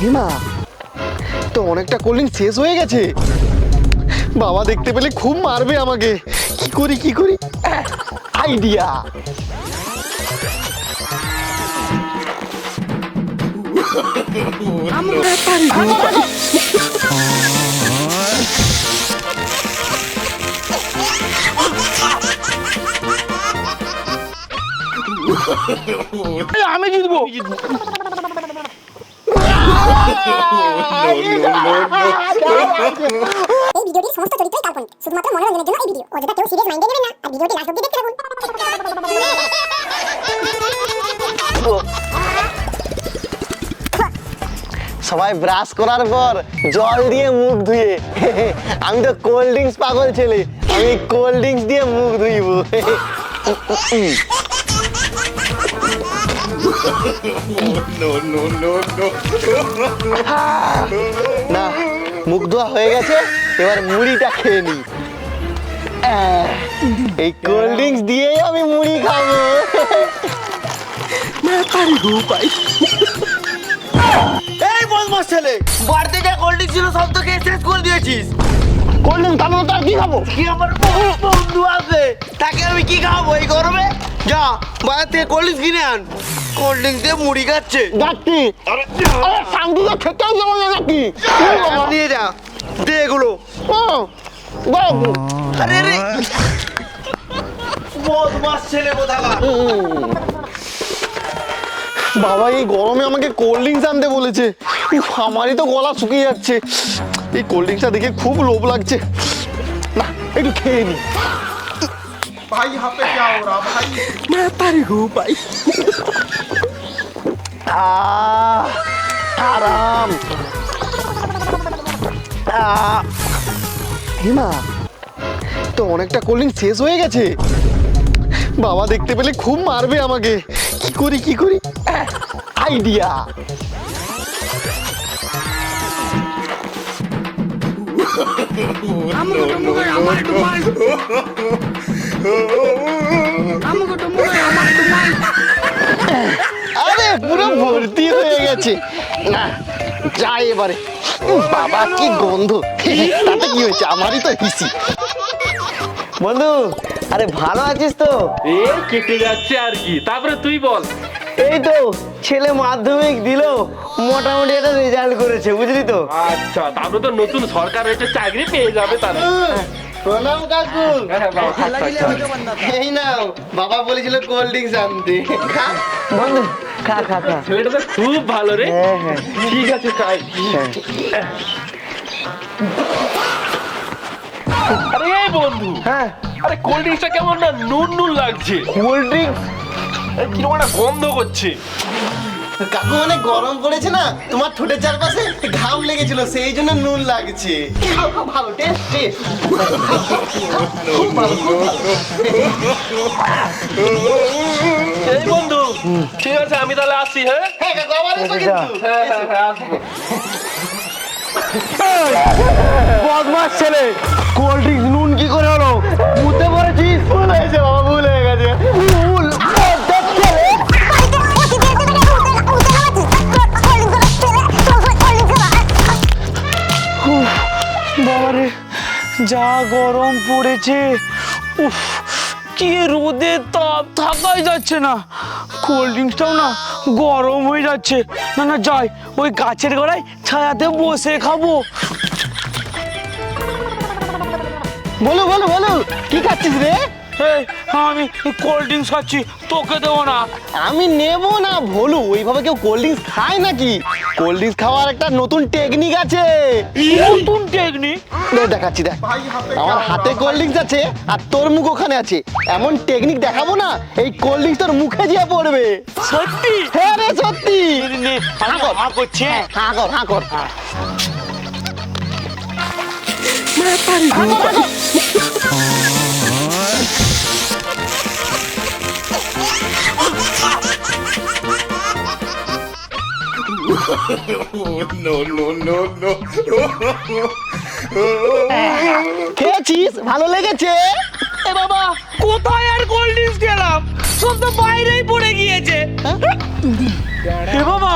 হিমা তো অনেকটা cold drink শেষ হয়ে গেছে। বাবা দেখতে পেলে খুব মারবে আমাকে। কি করি আইডিয়া। আমি জিতবো। এই ভিডিওটির সমস্ত চরিত্রই কাল্পনিক, শুধুমাত্র মনোরঞ্জনের জন্য এই ভিডিও। অযথা কেউ সিরিয়াস মাইন্ডে নেবেন না আর ভিডিওটি লাস্ট অবধি দেখতে থাকুন। সবাই ব্রাশ করার পর জল দিয়ে মুখ ধুয়ে, আমি তো কোল্ড ড্রিঙ্কস পাগল ছেলে, আমি কোল্ড ড্রিঙ্কস দিয়ে মুখ ধুইব। না মুখ ধোয়া হয়ে গেছে, এবার মুড়িটা খেয়ে নি। এই কোল্ড ড্রিঙ্কস দিয়েই আমি মুড়ি খাবো। এই বদমাস ছেলে, বাড়িতে যা কোল্ড ড্রিঙ্ক ছিল সব তো খেয়ে শেষ করে দিয়েছিস। কোল্ড ড্রিঙ্কস খাবো তার কি খাবো? কি আমার বন্ধু আছে, তাকে আমি কি খাওয়াবো এই গরমে? যা বাজার থেকে কোল্ড ড্রিঙ্কস কিনে আন। কোল্ড ড্রিঙ্কস দিয়ে মুড়ি খাচ্ছে। যাচ্ছি। আরে শান্তিতে খেতেও যাবো না নাকি? নিয়ে যা, দে এগুলো। আরে রে বদমাস ছেলে কোথাকার। বাবা এই গরমে আমাকে কোল্ড ড্রিঙ্কস আনতে বলেছে। উফ, আমারই তো গলা শুকিয়ে যাচ্ছে। এই কোল্ড ড্রিঙ্কসটা দেখে খুব লোভ লাগছে। না একটু খেয়ে নি। ভাই হাতে যাও রা ভাই। আরাম। হিমা তো অনেকটা কোল্ড ড্রিঙ্কস শেষ হয়ে গেছে। বাবা দেখতে পেলে খুব মারবে আমাকে। কি করি আইডিয়া। আরে পুরো ভর্তি হয়ে গেছে। না যাই এবারে। বাবা কি গন্ধ। তাতে কি হয়েছে, আমারই তো হিসি। বন্ধু আরে ভালো আছিস তো? এই কেটে যাচ্ছে আর কি। তারপরে তুই বল। এই তো ছেলে মাধ্যমিক দিল, মোটামুটি একটা রেজাল্ট করেছে, বুঝলি তো? আচ্ছা, তারপরে তো নতুন সরকার হয়েছে, চাকরি পেয়ে যাবে তারা। প্রণাম কাকু। এই নাও, বাবা বলেছিল কোল্ড ড্রিঙ্কস আনতে। বন্ধু খা। ছেলেটা তো খুব ভালো রে। হ্যাঁ ঠিক আছে খাই। আরে এই বন্ধু, হ্যাঁ আরে কোল্ড ড্রিঙ্কসটা কেমন না নুন লাগছে। কোল্ড ড্রিঙ্কস কিরকম একটা গন্ধ করছে। কাকু অনেক গরম পড়েছে না, তোমার ঠোঁটের চারপাশে ঘাম লেগেছিল, সেই জন্য নুন লাগছে। ভালো টেস্ট। এই বন্ধু, ঠিক আছে আমি তাহলে আসি। হ্যাঁ হ্যাঁ কাকু আবার এসো কিন্তু। হ্যাঁ আসবো। বদমাস ছেলে, কোল্ড ড্রিঙ্কস নুন কি করে হলো? বুঝতে পেরেছিস? ভুল হয়েছে বাবা, ভুল হয়ে গেছে। ভুল বাবারে যা গরম পড়েছে। উফ কি রোদে তাপ, থাকাই যাচ্ছে না। কোল্ড ড্রিঙ্কসটাও না গরম হয়ে যাচ্ছে। না যাই ওই গাছের গোড়ায় ছায়াতে বসে খাবো। বলো কি খাচ্ছিস রে? আমি কোল্ড ড্রিঙ্কস খাচ্ছি, তোকে দেবো না। আমি নেব না ভোলু, ওইভাবে কেউ কোল্ড ড্রিঙ্কস খায় নাকি? কোল্ড ড্রিঙ্কস খাওয়ার একটা নতুন টেকনিক আছে। নতুন টেকনিক? দেখাচ্ছি দেখ। আমার হাতে কোল্ড ড্রিঙ্কস আছে আর তোর মুখ ওখানে আছে। এমন টেকনিক দেখাবো না, এই কোল্ড ড্রিঙ্কস তোর মুখে গিয়ে পড়বে। সত্যি? হ্যাঁ রে সত্যি। হাঁ করছে। হাঁ কর। খেয়েছিস? ভালো লেগেছে? এ বাবা, কোথায় আর কোল্ড ড্রিঙ্কস গেলাম? সব তো বাইরেই পড়ে গিয়েছে। এ বাবা,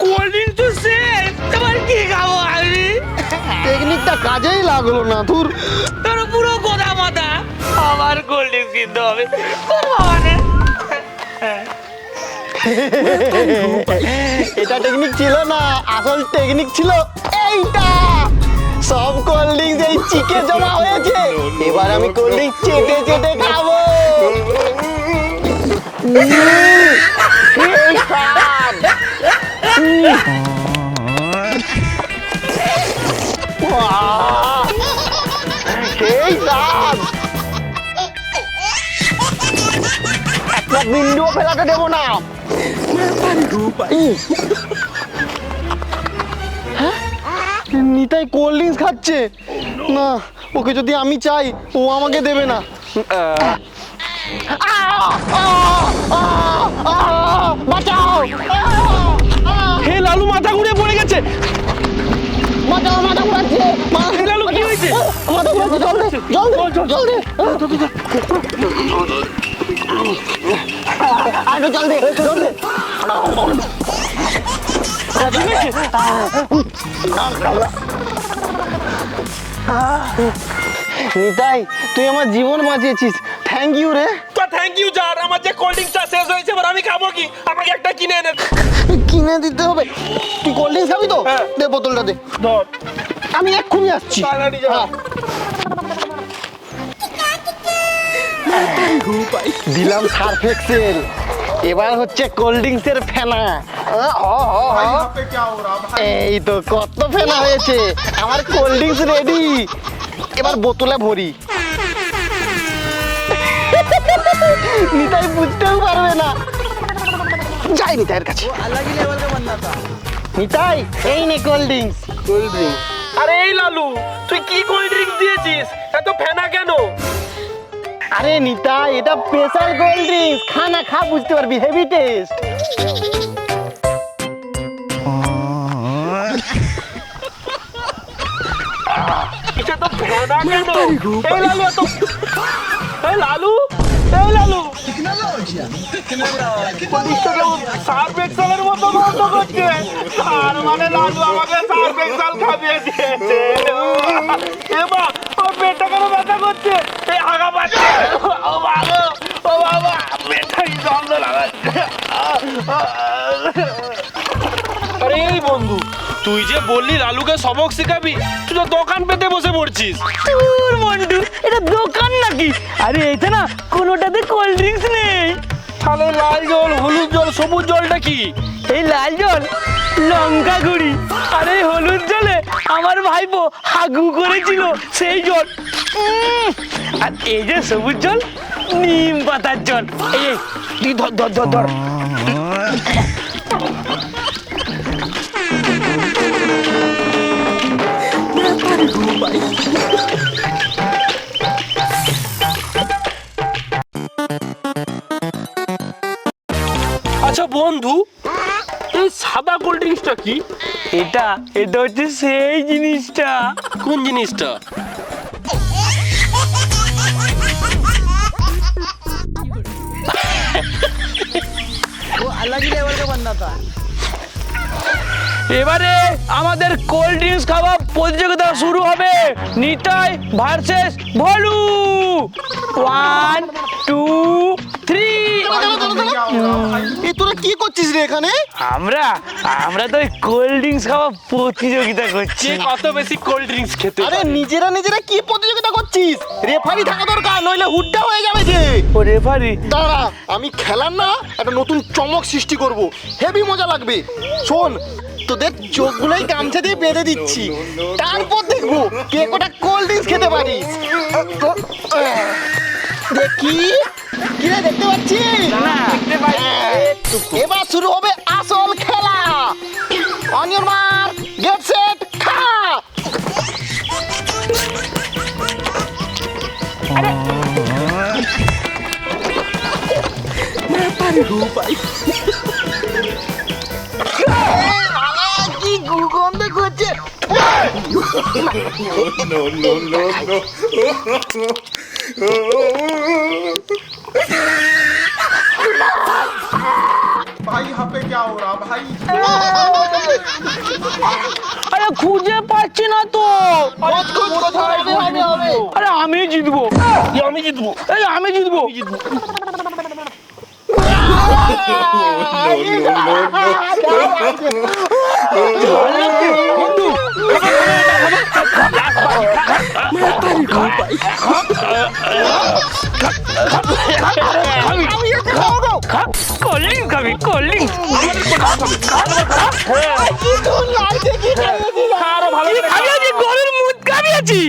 কোল্ড ড্রিঙ্ক তো শেষ, এবার কি খাবো আমি? টেকনিকটা কাজেই লাগলো না তোর। তোর পুরো গোদা মাথা, আমার কোল্ড ড্রিঙ্ক কিনতে হবে। তোর বাবা নে। এটা টেকনিক ছিল না, আসল টেকনিক ছিল এইটা। সব কোল্ড ড্রিঙ্কস এই চিকে জমা হয়েছে, এবার আমি কোল্ড ড্রিঙ্ক চেটে চেটে খাবো। এই স্বাদ। বাহ, সেই স্বাদ। একটা বিন্দুও ফেলাতে দেবো না। হ্যাঁ? নিতাই কোল্ড ড্রিঙ্কস খাচ্ছে না, ওকে যদি আমি চাই ও আমাকে দেবে না। বাঁচাও! হে লালু, মাথা ঘুরে পড়ে গেছে। বাঁচাও, মাথা ঘুরাচ্ছে। হে লালু, কি হয়েছে? মাথা ঘুরাচ্ছে, জল দে, জল দে, জল দে। আরে জল দে, জল দে। নিতাই, তুই আমার জীবন বাঁচিয়েছিস, থ্যাংক ইউ রে। তো থ্যাংক ইউ যার, আমার যে কোল্ড ড্রিঙ্কসটা শেষ হয়েছে, এবার আমি খাবো কি? আমাকে একটা কিনে এনে কিনে দিতে হবে। তুই কোল্ড ড্রিঙ্কস খাবি তো? হ্যাঁ। দে বোতলটা দে, ধর। আমি এক্ষুনি আসছি। তাড়াতাড়ি যা। দিলাম সার্ফ এক্সেল, এবার হচ্ছে কোল্ড ড্রিঙ্কস এর ফেনা। এই তো কত ফেনা হয়েছে, আমার কোল্ড ড্রিঙ্কস রেডি। এবার বোতলে ভরি। নিতাই বুঝতেও পারবে না। যাই নিতাইয়ের কাছে। নিতাই, এই নে কোল্ড ড্রিঙ্কস। Cold drinks? আরে এই লালু, তুই কি কোল্ড ড্রিঙ্কস দিয়েছিস? এত ফেনা কেন? আরে নিতাই, এটা স্পেশাল কোল্ড ড্রিঙ্কস, খানা খা, বুঝতে পারবি, হেভি টেস্ট। এটা তো ফেনা কেন? এই লালু, এত এই লালু, এই লালু, সার্ফ এক্সেলের মতো গন্ধ করছে। আর মানে লালু আমাকে সার্ফ এক্সেল খাইয়ে দিয়েছে। এবার ও পেটটা কেন ব্যথা করছে? এই আগা পাচ্ছে। ও বাবা, ও বাবা, পেটটা কি গন্ধ লাগাচ্ছে। আরে এই বন্ধু, তুই যে বললি লালুকে সবক শিখাবি, তুই তো দোকান পেতে বসে পড়ছিস। তোর মন্টু, এটা দোকান নাকি? আরে এইটা না, কোনোটাতে কোল্ড ড্রিঙ্কস নেই। তাহলে লাল জল, হলুদ জল, সবুজ জলটা কি? এই লাল জল লঙ্কা গুঁড়ি, আর এই হলুদ জলে আমার ভাইপো হাগু করেছিল, সেই জল। আর এই যে সবুজ জল, নিম পাতার জল। এই তুই ধর ধর ধর ধর। আচ্ছা বন্ধু, এই সাদা কোল্ড ড্রিঙ্কসটা কি? এটা এটা হচ্ছে সেই জিনিসটা। কোন জিনিসটা? এবারে আমাদের কোল্ড ড্রিঙ্কস খাওয়া প্রতিযোগিতা শুরু হবে। নিতাই ভার্সেস ভলু। 1 2 3। এ তোরা কি করছিস রে এখানে? আমরা তো কোল্ড ড্রিঙ্কস খাওয়া প্রতিযোগিতা করছি। কে কত বেশি কোল্ড ড্রিঙ্কস খেতে আরে পারে? নিজেরা নিজেরা কি প্রতিযোগিতা করছিস? রেফারি থাকা দরকার, নইলে হুড্ডা হয়ে যাবে যে। ও রেফারি, দাঁড়া, আমি খেলার না একটা নতুন চমক সৃষ্টি করব, হেভি মজা লাগবে। শোন, তোদের চোখগুলোই গামছা দিয়ে বেঁধে দিচ্ছি, তারপর দেখবো কে কটা কোল্ড ড্রিঙ্কস খেতে পারিস। দেখি, কি রে, দেখতে পাচ্ছিস? না দেখতে পাই। এবার শুরু হবে আসল খেলা। On your mark, get set, খা। কি গন্ধ করছে। no. আরে খুঁজে পাচ্ছি না তো। আরে আমি জিতবো, আমি জিতবো। এই আমি জিতবো। বন্ধু, কোল্ড ড্রিঙ্কস খাবি? কোল্ড ড্রিঙ্কস আরো ভালো করে খাবি? আছি গরুর মুদ খাবি আছি।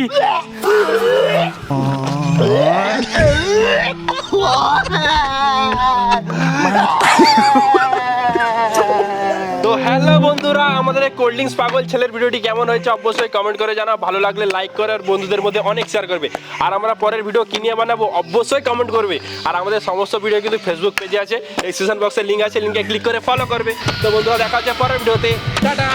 তো হ্যালো বন্ধুরা, আমাদের এই কোল্ড ড্রিঙ্কস পাগল ছেলের ভিডিওটি কেমন হয়েছে অবশ্যই কমেন্ট করে জানাও। ভালো লাগলে লাইক করে আর বন্ধুদের মধ্যে অনেক শেয়ার করবে। আর আমরা পরের ভিডিও কি নিয়ে বানাবো অবশ্যই কমেন্ট করবে। আর আমাদের সমস্ত ভিডিও কিন্তু ফেসবুক পেজে আছে, এই সেকশন বক্সে লিঙ্ক আছে, লিঙ্কে ক্লিক করে ফলো করবে। তো বন্ধুরা দেখা হচ্ছে পরের ভিডিওতে, টাটা।